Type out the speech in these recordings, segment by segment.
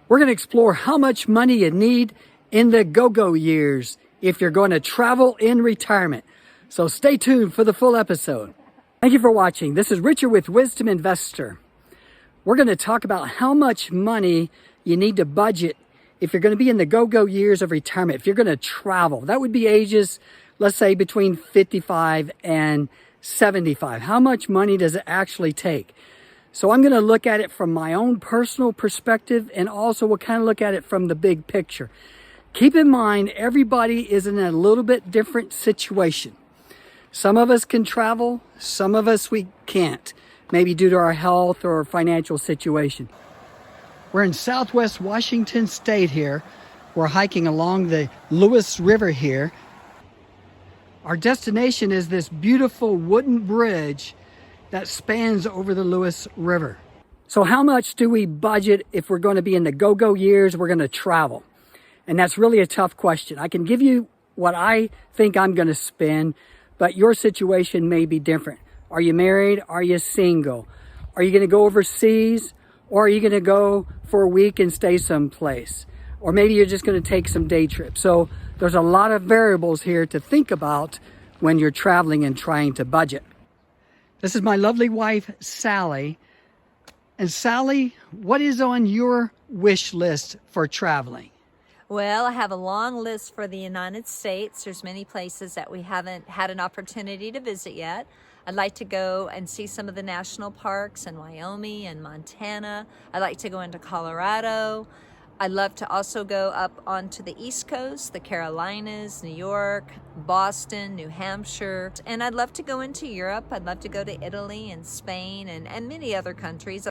We're going to explore how much money you need in the go-go years if you're going to travel in retirement. So stay tuned for the full episode. Thank you for watching. This is Richard with Wisdom Investor. We're going to talk about how much money you need to budget if you're going to be in the go-go years of retirement, if you're going to travel. That would be ages, let's say, between 55 and 75. How much money does it actually take? So I'm going to look at it from my own personal perspective, and also we'll kind of look at it from the big picture. Keep in mind, everybody is in a little bit different situation. Some of us can travel, some of us we can't, maybe due to our health or financial situation. We're in Southwest Washington State here. We're hiking along the Lewis River here. Our destination is this beautiful wooden bridge that spans over the Lewis River. So how much do we budget if we're going to be in the go-go years, we're going to travel? And that's really a tough question. I can give you what I think I'm going to spend, but your situation may be different. Are you married? Are you single? Are you going to go overseas? Or are you going to go for a week and stay someplace? Or maybe you're just going to take some day trips. So there's a lot of variables here to think about when you're traveling and trying to budget. This is my lovely wife, Sally. And Sally, what is on your wish list for traveling? Well, I have a long list for the United States. There's many places that we haven't had an opportunity to visit yet. I'd like to go and see some of the national parks in Wyoming and Montana. I'd like to go into Colorado. I'd love to also go up onto the East Coast, the Carolinas, New York, Boston, New Hampshire. And I'd love to go into Europe. I'd love to go to Italy and Spain and many other countries.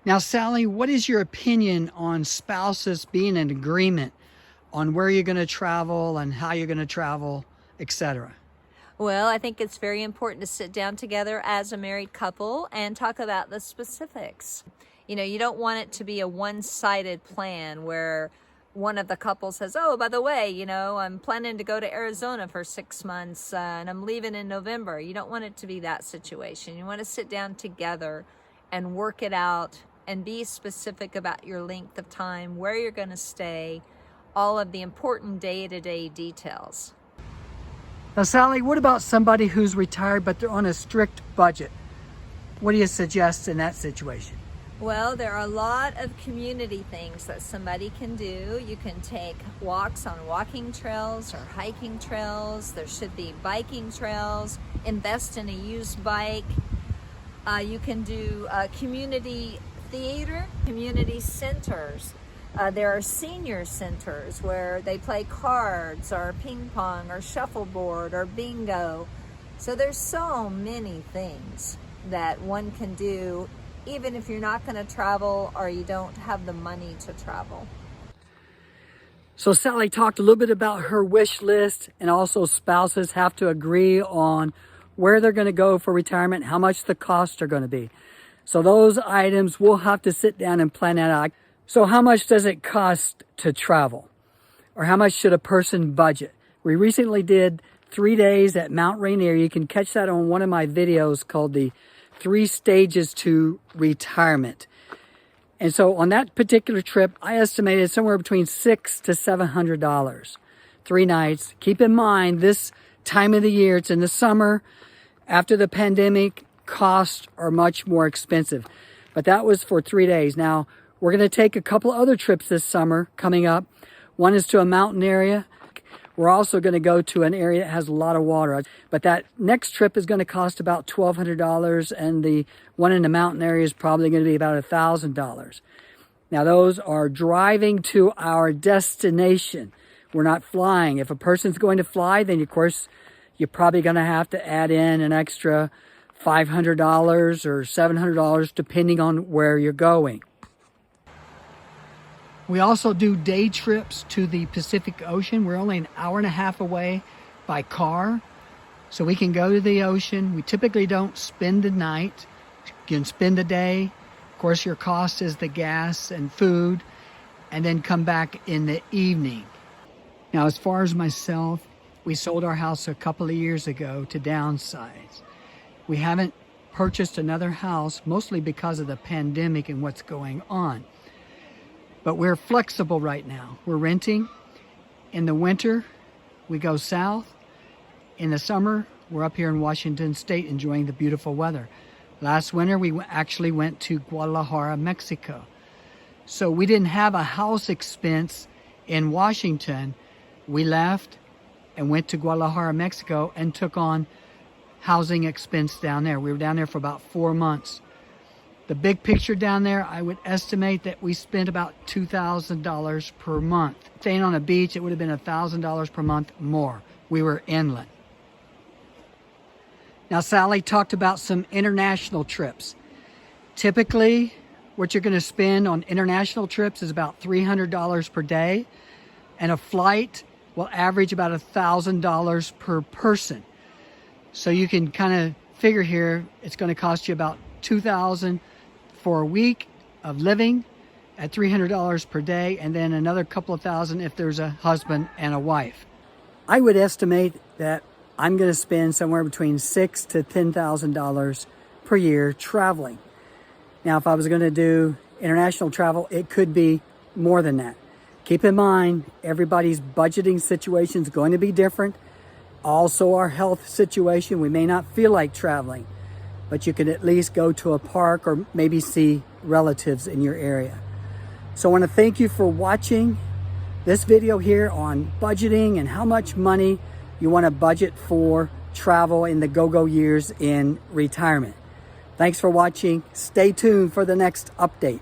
Now, Sally, what is your opinion on spouses being in agreement on where you're going to travel and how you're going to travel, etc.? Well, I think it's very important to sit down together as a married couple and talk about the specifics. You know, you don't want it to be a one-sided plan where one of the couple says, oh, by the way, you know, I'm planning to go to Arizona for 6 months and I'm leaving in November. You don't want it to be that situation. You want to sit down together and work it out and be specific about your length of time, where you're going to stay, all of the important day-to-day details. Now, Sally, what about somebody who's retired but they're on a strict budget? What do you suggest in that situation? Well, there are a lot of community things that somebody can do. You can take walks on walking trails or hiking trails. There should be biking trails. Invest in a used bike. You can do community theater, community centers. There are senior centers where they play cards or ping pong or shuffleboard or bingo. So there's so many things that one can do even if you're not going to travel or you don't have the money to travel. So Sally talked a little bit about her wish list, and also spouses have to agree on where they're going to go for retirement, how much the costs are going to be. So those items we'll have to sit down and plan that out. So how much does it cost to travel? Or how much should a person budget? We recently did 3 days at Mount Rainier. You can catch that on one of my videos called the 3 Stages to Retirement. And so on that particular trip, I estimated somewhere between $600 to $700, 3 nights. Keep in mind, this time of the year, it's in the summer, after the pandemic, costs are much more expensive. But that was for 3 days. Now, we're going to take a couple other trips this summer coming up. One is to a mountain area. We're also going to go to an area that has a lot of water. But that next trip is going to cost about $1,200, and the one in the mountain area is probably going to be about $1,000. Now, those are driving to our destination. We're not flying. If a person's going to fly, then, of course, you're probably going to have to add in an extra $500 or $700, depending on where you're going. We also do day trips to the Pacific Ocean. We're only an hour and a half away by car, so we can go to the ocean. We typically don't spend the night. You can spend the day. Of course, your cost is the gas and food, and then come back in the evening. Now, as far as myself, we sold our house a couple of years ago to downsize. We haven't purchased another house, mostly because of the pandemic and what's going on. But we're flexible right now. We're renting. In the winter, we go south. In the summer, we're up here in Washington State enjoying the beautiful weather. Last winter, we actually went to Guadalajara, Mexico. So we didn't have a house expense in Washington. We left and went to Guadalajara, Mexico, and took on housing expense down there. We were down there for about 4 months. The big picture down there, I would estimate that we spent about $2,000 per month. Staying on a beach, it would have been $1,000 per month more. We were inland. Now, Sally talked about some international trips. Typically, what you're going to spend on international trips is about $300 per day, and a flight will average about $1,000 per person. So you can kind of figure here, it's going to cost you about $2,000 for a week of living at $300 per day, and then another couple of thousand if there's a husband and a wife. I would estimate that I'm going to spend somewhere between $6,000 to $10,000 per year traveling. Now, if I was going to do international travel, it could be more than that. Keep in mind, everybody's budgeting situation is going to be different. Also, our health situation, we may not feel like traveling, but you can at least go to a park or maybe see relatives in your area. So I want to thank you for watching this video here on budgeting and how much money you want to budget for travel in the go-go years in retirement. Thanks for watching. Stay tuned for the next update.